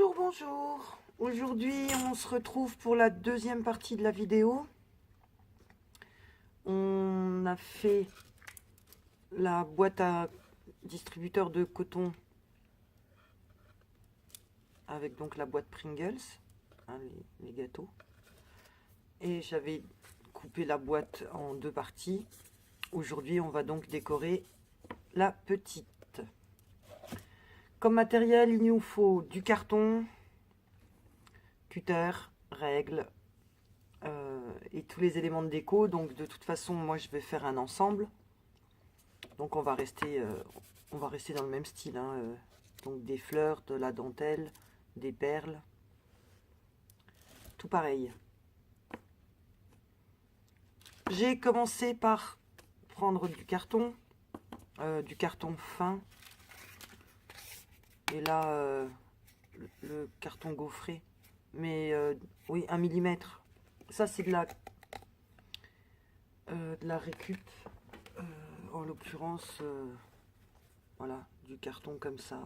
Bonjour, bonjour. Aujourd'hui, on se retrouve pour la deuxième partie de la vidéo. On a fait la boîte à distributeur de coton avec donc la boîte Pringles, hein, les gâteaux. Et j'avais coupé la boîte en deux parties. Aujourd'hui, on va donc décorer la petite. Comme matériel, il nous faut du carton, cutter, règles et tous les éléments de déco. Donc de toute façon, moi je vais faire un ensemble. Donc on va rester dans le même style, hein, donc des fleurs, de la dentelle, des perles, tout pareil. J'ai commencé par prendre du carton fin, et là le carton gaufré, mais oui, 1 millimètre. Ça c'est de la récup, en l'occurrence, voilà, du carton comme ça,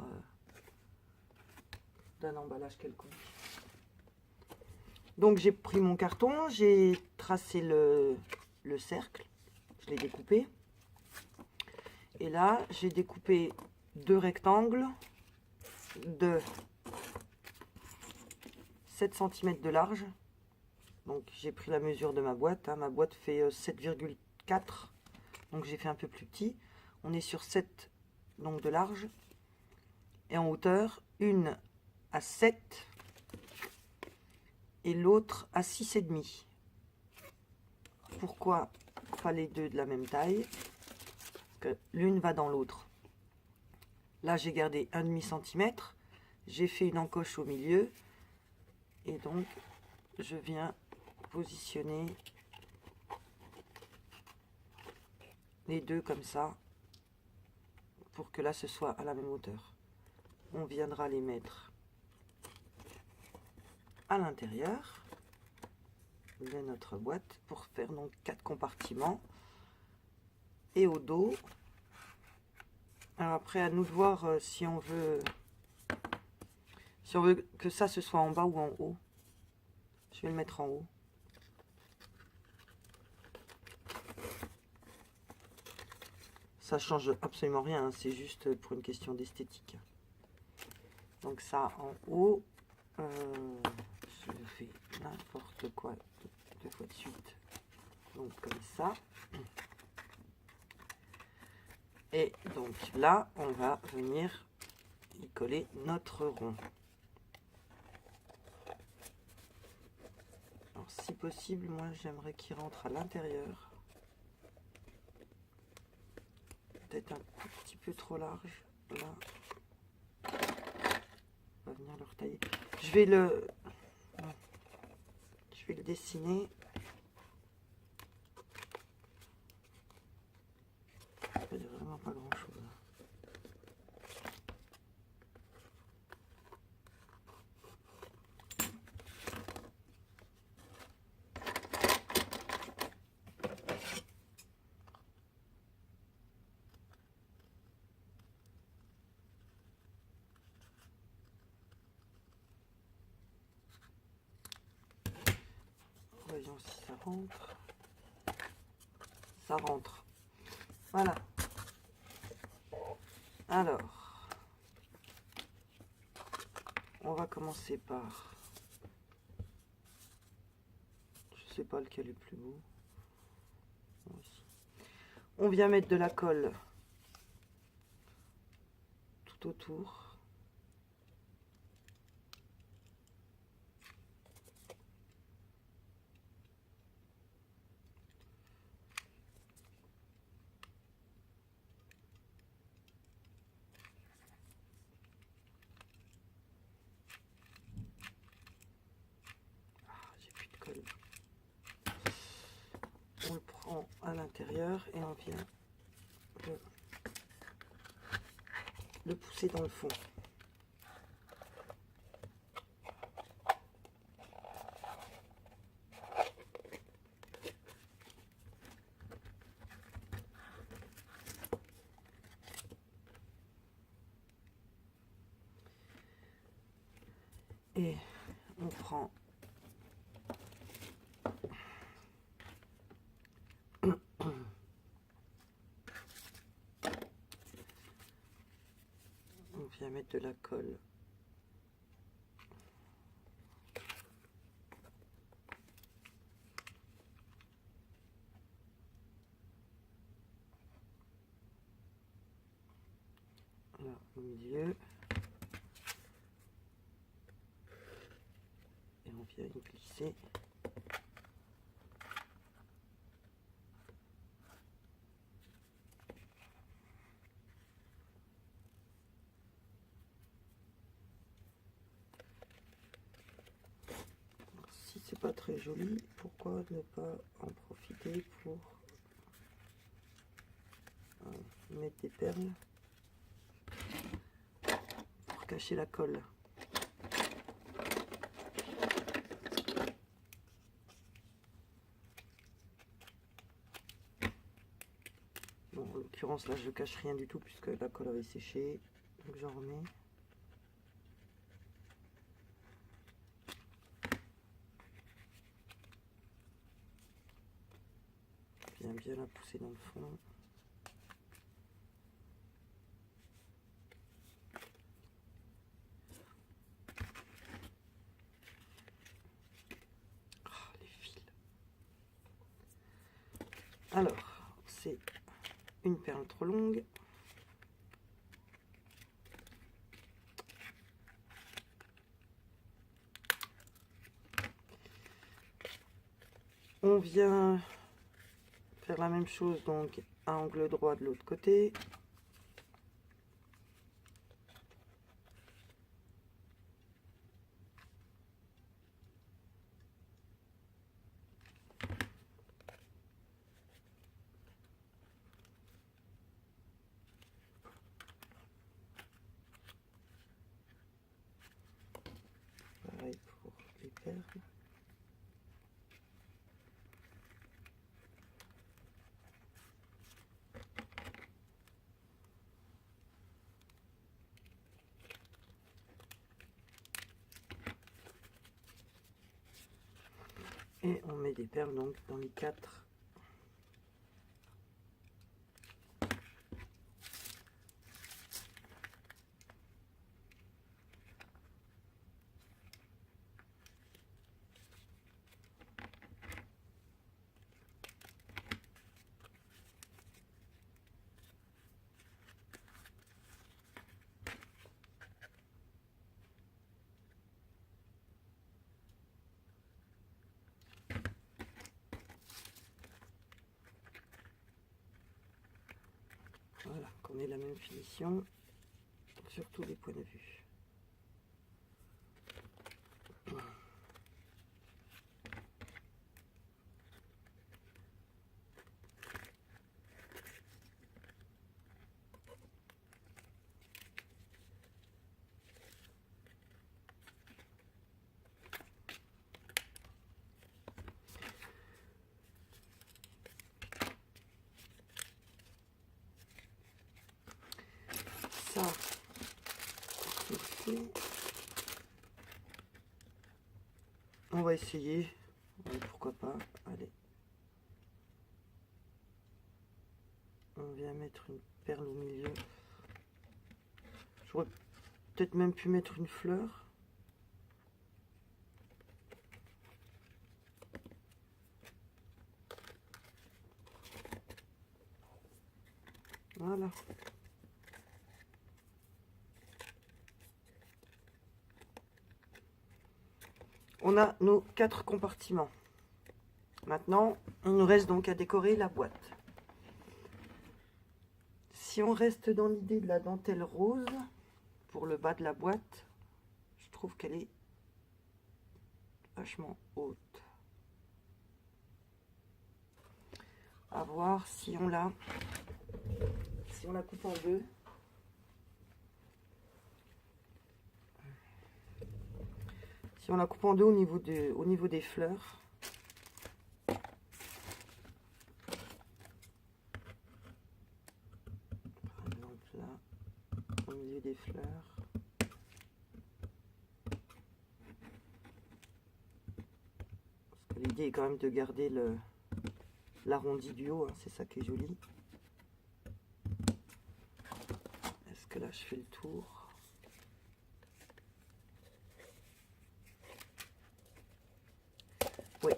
d'un emballage quelconque. Donc j'ai pris mon carton, j'ai tracé le cercle, je l'ai découpé. Et là, j'ai découpé deux rectangles de 7 cm de large. Donc j'ai pris la mesure de ma boîte, hein. Ma boîte fait 7,4, donc j'ai fait un peu plus petit. On est sur 7 donc de large. Et en hauteur, une à 7 et l'autre à 6,5. Pourquoi pas les deux de la même taille? Que l'une va dans l'autre. Là j'ai gardé 1,5 cm, j'ai fait une encoche au milieu et donc je viens positionner les deux comme ça pour que là ce soit à la même hauteur. On viendra les mettre à l'intérieur de notre boîte pour faire donc 4 compartiments. Et au dos, alors après à nous de voir si on veut que ça ce soit en bas ou en haut. Je vais le mettre en haut. Ça change absolument rien, hein, c'est juste pour une question d'esthétique. Donc ça en haut, je fais n'importe quoi deux fois de suite. Donc comme ça. Et donc là, on va venir y coller notre rond. Alors si possible, moi j'aimerais qu'il rentre à l'intérieur. Peut-être un petit peu trop large. Là, on va venir le retailler. Je vais le dessiner. Il n'y a vraiment pas grand chose. Voyons si ça rentre. Ça rentre. Voilà. Alors, on va commencer par... Je sais pas lequel est le plus beau. On vient mettre de la colle tout autour. On le prend à l'intérieur et on vient le pousser dans le fond. Et on prend on vient mettre de la colle là au milieu et on vient y glisser c'est pas très joli, pourquoi ne pas en profiter pour mettre des perles pour cacher la colle. Bon, en l'occurrence là je cache rien du tout puisque la colle avait séché, donc j'en remets. Bien la pousser dans le fond. Oh, les fils. Alors, c'est une perle trop longue. On vient faire la même chose donc à angle droit de l'autre côté. Pareil pour les perles. Et on met des perles donc dans les quatre. Voilà, qu'on ait la même finition sur tous les points de vue. Ça, ici. On va essayer. Oui, pourquoi pas. Allez. On vient mettre une perle au milieu. J'aurais peut-être même pu mettre une fleur. Voilà. On a nos 4 compartiments. Maintenant, il nous reste donc à décorer la boîte. Si on reste dans l'idée de la dentelle rose, pour le bas de la boîte, je trouve qu'elle est vachement haute. À voir si on la coupe en deux. Si on la coupe en deux au niveau des fleurs. Par exemple là, au milieu des fleurs. essayez quand même de garder l'arrondi du haut, hein, c'est ça qui est joli. Est-ce que là je fais le tour? Oui.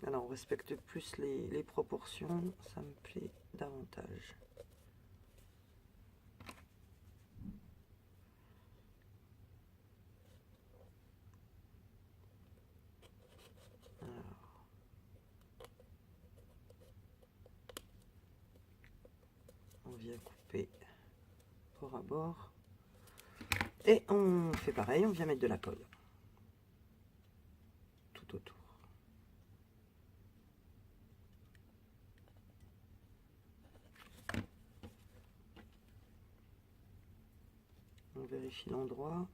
Alors on respecte plus les proportions, ça me plaît davantage. Alors, on vient couper bord à bord. Et on fait pareil, on vient mettre de la colle tout autour. On vérifie l'endroit.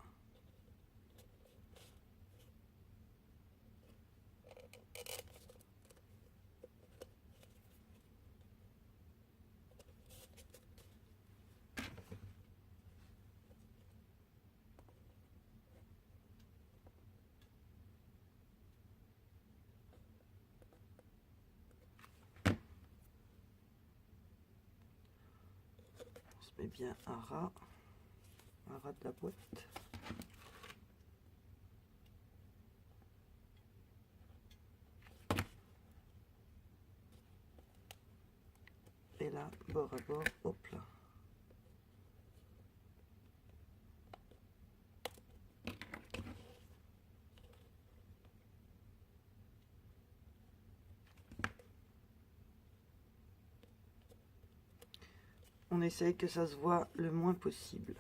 On se met bien un ras de la boîte. Et là, bord à bord, hop là. On essaye que ça se voit le moins possible.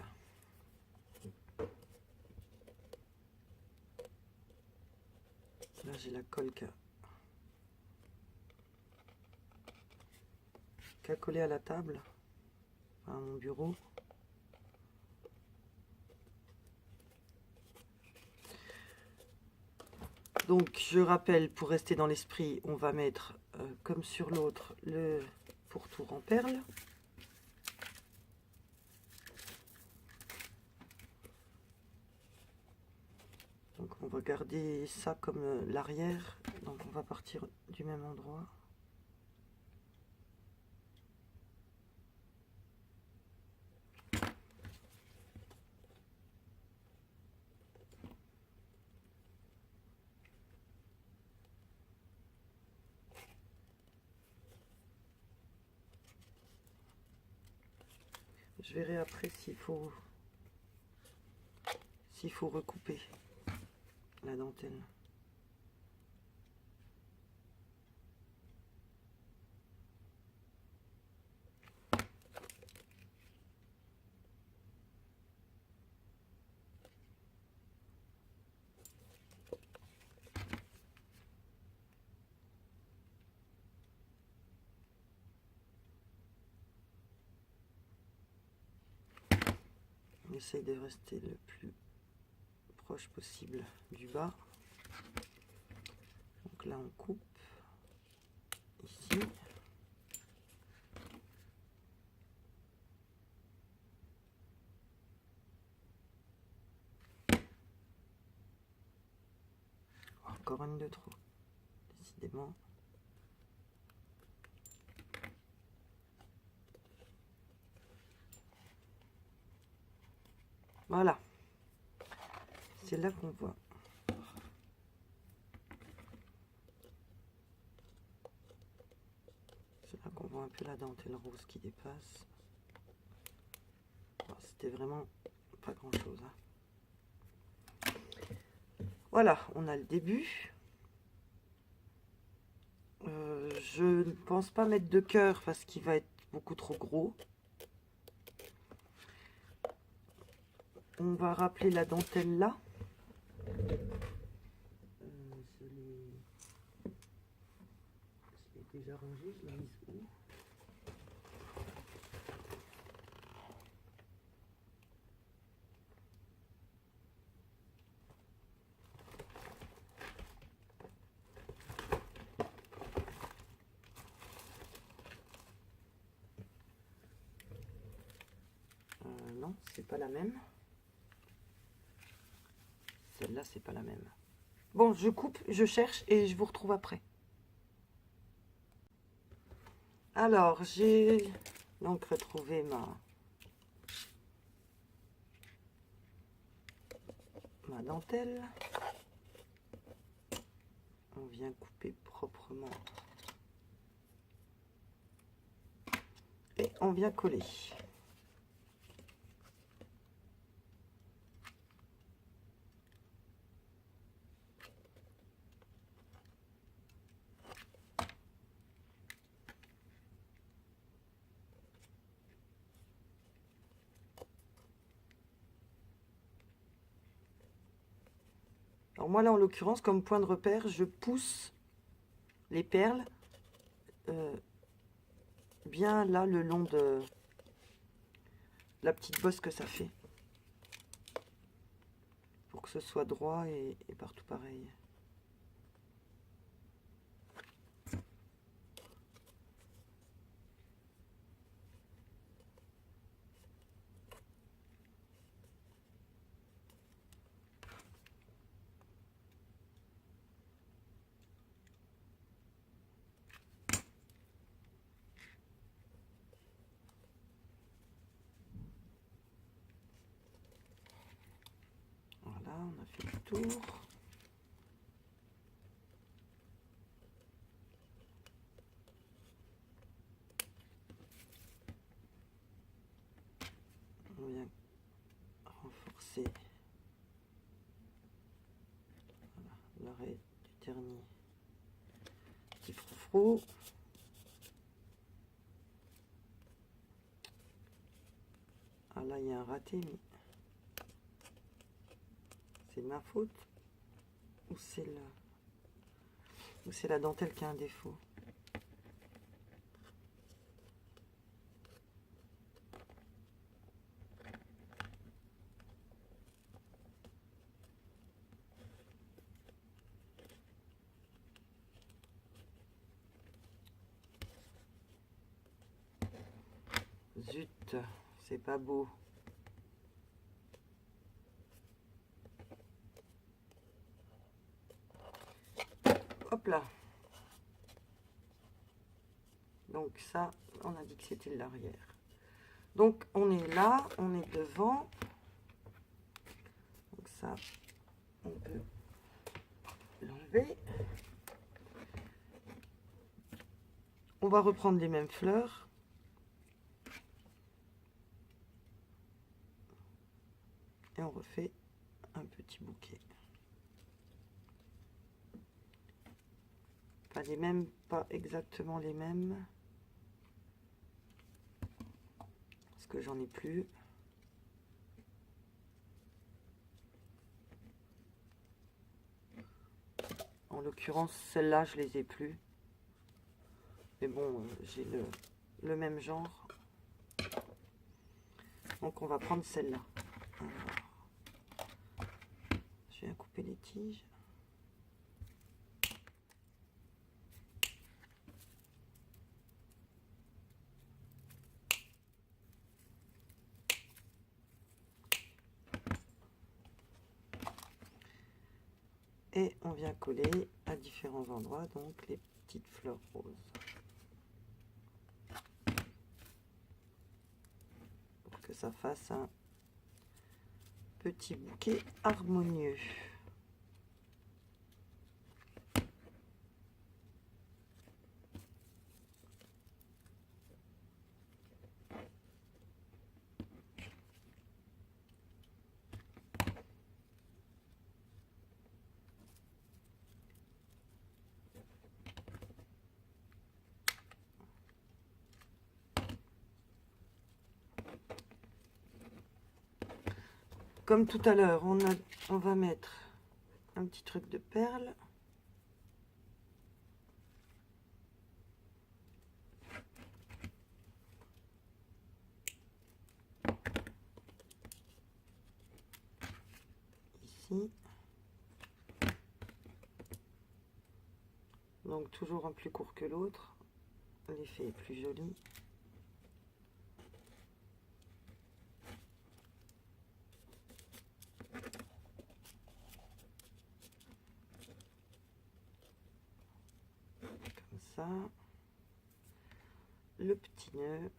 Là, j'ai la colle qui a collé à la table, à mon bureau. Donc, je rappelle, pour rester dans l'esprit, on va mettre, comme sur l'autre, le pourtour en perles. Donc, on va garder ça comme l'arrière. Donc, on va partir du même endroit. Je verrai après s'il faut recouper la dentelle. On essaye de rester le plus proche possible du bas. Donc là on coupe ici. Encore une de trop, décidément. Voilà, c'est là qu'on voit. C'est là qu'on voit un peu la dentelle rose qui dépasse. C'était vraiment pas grand chose. Hein. Voilà, on a le début. Je ne pense pas mettre de cœur parce qu'il va être beaucoup trop gros. On va rappeler la dentelle là. Je l'ai déjà rangée, je l'ai mise où? Non, c'est pas la même. Celle-là, c'est pas la même. Bon, je coupe, je cherche et je vous retrouve après. Alors, j'ai donc retrouvé ma dentelle. On vient couper proprement. Et on vient coller. Alors moi là en l'occurrence comme point de repère je pousse les perles bien là le long de la petite bosse que ça fait pour que ce soit droit et partout pareil. Voilà, on a fait le tour. On vient renforcer l'arrêt du dernier petit froufrou. Ah là il y a un raté, mais c'est de ma faute ou c'est la dentelle qui a un défaut? Zut, c'est pas beau. Hop là. Donc ça, on a dit que c'était l'arrière. Donc on est là, on est devant. Donc ça, on peut l'enlever. On va reprendre les mêmes fleurs. Et on refait un petit bouquet. Pas les mêmes, pas exactement les mêmes. Parce que j'en ai plus. En l'occurrence, celles-là, je les ai plus. Mais bon, j'ai le même genre. Donc on va prendre celle-là. Je viens couper les tiges. Et on vient coller à différents endroits donc les petites fleurs roses. Pour que ça fasse un petit bouquet harmonieux. Comme tout à l'heure, on va mettre un petit truc de perles. Ici. Donc toujours un plus court que l'autre. L'effet est plus joli. ça. Le petit nœud.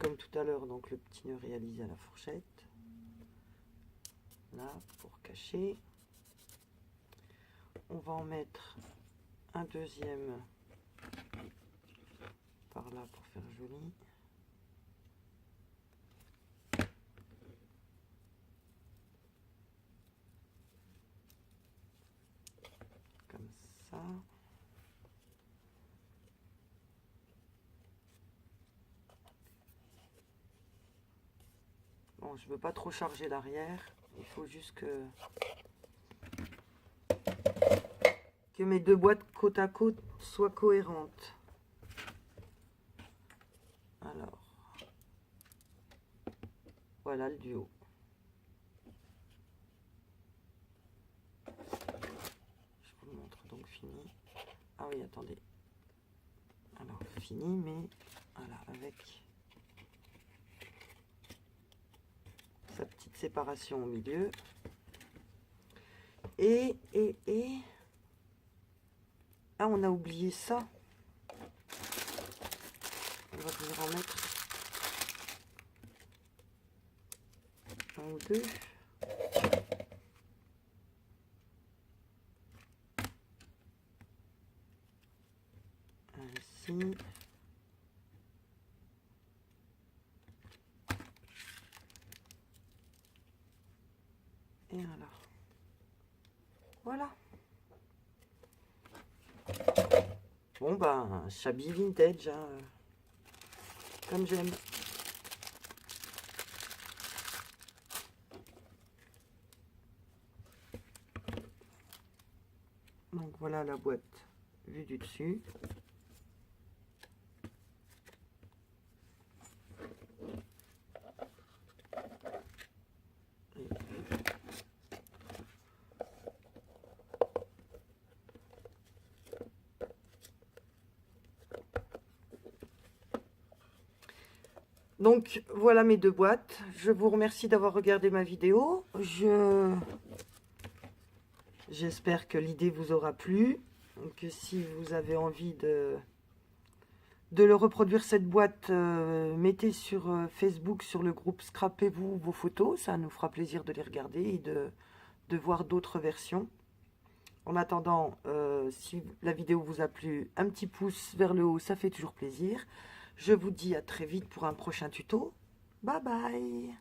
Comme tout à l'heure, donc le petit nœud réalisé à la fourchette. Là, pour cacher. On va en mettre un deuxième par là pour faire joli. Comme ça. Bon, je veux pas trop charger l'arrière. Il faut juste que mes deux boîtes côte à côte soient cohérentes. Alors, voilà le duo. Je vous le montre donc fini. Ah oui, attendez. Alors, fini, mais voilà, avec sa petite séparation au milieu. Ah, on a oublié ça. On va venir en mettre un ou deux. Ainsi. Et alors. Voilà. Bon ben, shabby vintage, hein, comme j'aime. Donc voilà la boîte vue du dessus. Donc voilà mes deux boîtes. Je vous remercie d'avoir regardé ma vidéo. J'espère que l'idée vous aura plu. Que si vous avez envie de le reproduire cette boîte, mettez sur Facebook, sur le groupe Scrapez-vous vos photos. Ça nous fera plaisir de les regarder et de voir d'autres versions. En attendant, si la vidéo vous a plu, un petit pouce vers le haut, ça fait toujours plaisir. Je vous dis à très vite pour un prochain tuto. Bye bye!